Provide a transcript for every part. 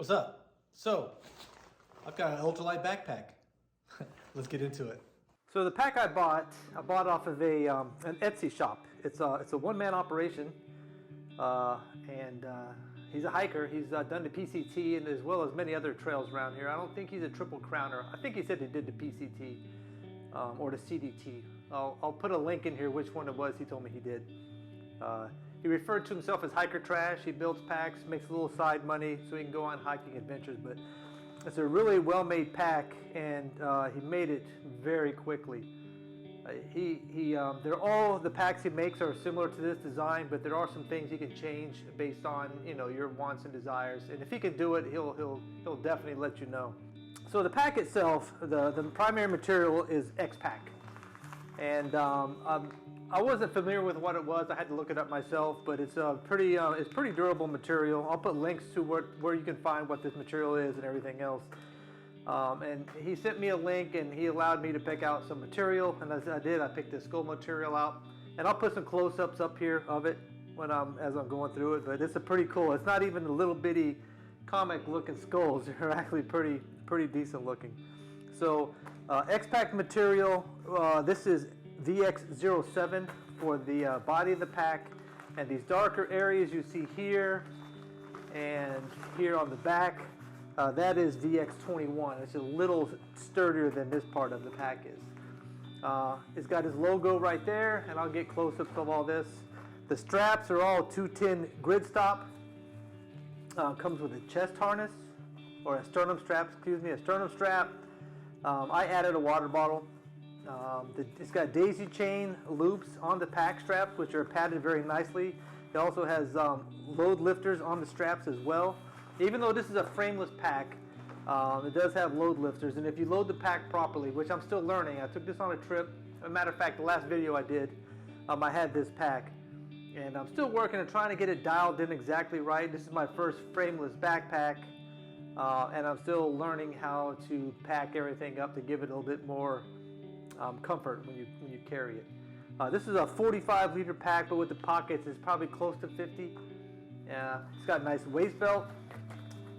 What's up? So, I've got an ultralight backpack. Let's get into it. So the pack I bought off of an Etsy shop. It's a one-man operation, and he's a hiker. He's done the PCT and as well as many other trails around here. I don't think he's a triple crowner. I think he said he did the PCT or the CDT. I'll put a link in here which one it was he told me he did. He referred to himself as hiker trash. He builds packs, makes a little side money so he can go on hiking adventures. But it's a really well-made pack, and he made it very quickly. They're all the packs he makes are similar to this design, but there are some things he can change based on your wants and desires. And if he can do it, he'll definitely let you know. So the pack itself, the primary material is X-Pack, and I wasn't familiar with what it was. I had to look it up myself, but it's pretty durable material. I'll put links to where you can find what this material is and everything else. And he sent me a link, and he allowed me to pick out some material, and as I did, I picked this skull material out, and I'll put some close-ups up here of it as I'm going through it. But it's a pretty cool. It's not even the little bitty comic-looking skulls. They're actually pretty decent looking. So X-Pack material. This is VX07 for the body of the pack, and these darker areas you see here and here on the back, that is VX21. It's a little sturdier than this part of the pack is. It's got his logo right there, and I'll get close-ups of all this. The straps are all 210 grid stop. Comes with a chest harness, or a sternum strap, a sternum strap. I added a water bottle. It's got daisy chain loops on the pack straps, which are padded very nicely. It also has load lifters on the straps as well. Even though this is a frameless pack, it does have load lifters, and if you load the pack properly, which I'm still learning, I took this on a trip. As a matter of fact, the last video I did, I had this pack, and I'm still working and trying to get it dialed in exactly right. This is my first frameless backpack, and I'm still learning how to pack everything up to give it a little bit more comfort when you carry it. This is a 45 liter pack, but with the pockets it's probably close to 50. It's got a nice waist belt,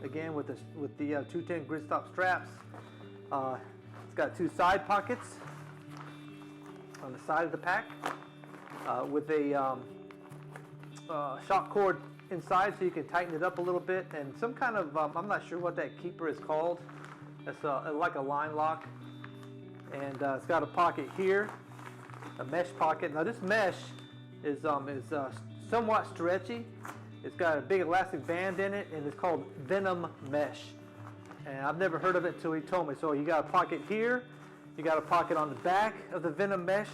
again with the 210 grid stop straps. It's got two side pockets on the side of the pack with a shock cord inside so you can tighten it up a little bit, and some kind of I'm not sure what that keeper is called. It's like a line lock. And it's got a pocket here, a mesh pocket. Now this mesh is somewhat stretchy. It's got a big elastic band in it, and it's called Venom mesh. And I've never heard of it until he told me. So you got a pocket here, you got a pocket on the back of the Venom mesh,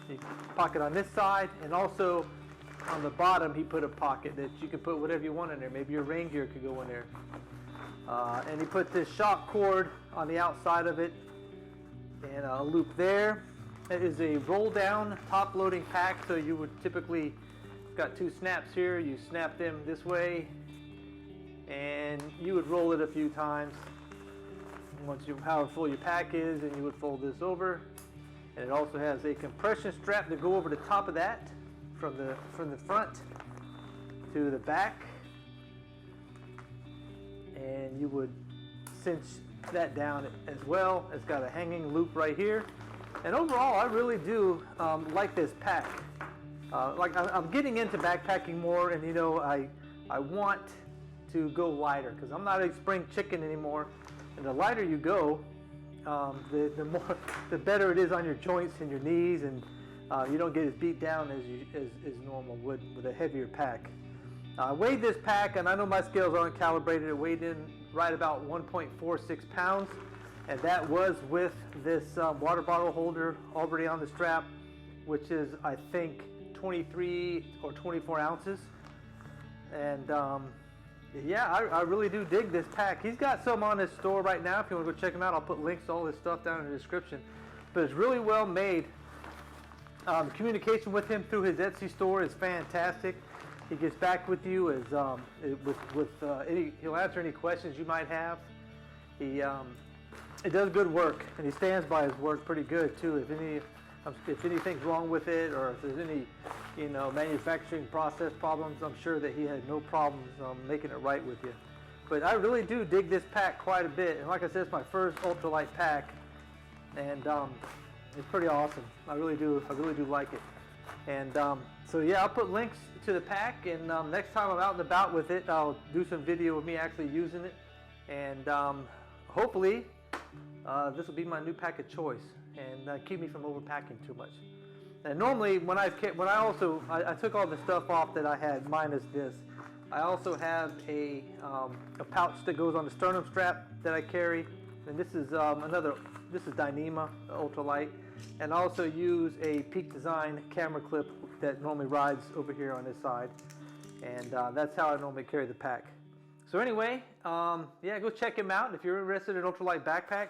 you pocket on this side, and also on the bottom he put a pocket that you can put whatever you want in there. Maybe your rain gear could go in there. And he put this shock cord on the outside of it, and a loop there. It is a roll down top loading pack, so you would typically, it's got two snaps here, you snap them this way and you would roll it a few times once however full your pack is, and you would fold this over. And it also has a compression strap to go over the top of that from the front to the back, and you would cinch that down as well. It's got a hanging loop right here, and overall I really do like this pack. I'm getting into backpacking more, and I want to go lighter because I'm not a spring chicken anymore, and the lighter you go, the better it is on your joints and your knees, and you don't get as beat down as normal would with a heavier pack. I weighed this pack, and I know my scales aren't calibrated. It weighed in right about 1.46 pounds, and that was with this water bottle holder already on the strap, which is I think 23 or 24 ounces. And yeah, I really do dig this pack. He's got some on his store right now. If you want to go check him out, I'll put links to all this stuff down in the description. But it's really well made. Communication with him through his Etsy store is fantastic. He gets back with you he'll answer any questions you might have. He does good work, and he stands by his work pretty good too. If anything's wrong with it, or if there's any manufacturing process problems, I'm sure that he had no problems making it right with you. But I really do dig this pack quite a bit. And like I said, it's my first ultralight pack. And it's pretty awesome. I really do like it. And so yeah, I'll put links to the pack, and next time I'm out and about with it, I'll do some video of me actually using it, and hopefully this will be my new pack of choice and keep me from overpacking too much. And normally when I took all the stuff off that I had minus this, I also have a pouch that goes on the sternum strap that I carry, and this is Dyneema Ultralight. And I also use a Peak Design camera clip that normally rides over here on this side. And that's how I normally carry the pack. So anyway, yeah, go check him out. If you're interested in Ultralight backpack,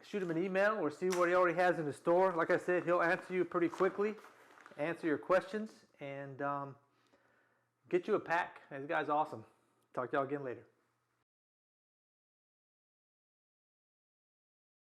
shoot him an email or see what he already has in the store. Like I said, he'll answer you pretty quickly, answer your questions, and get you a pack. This guy's awesome. Talk to y'all again later.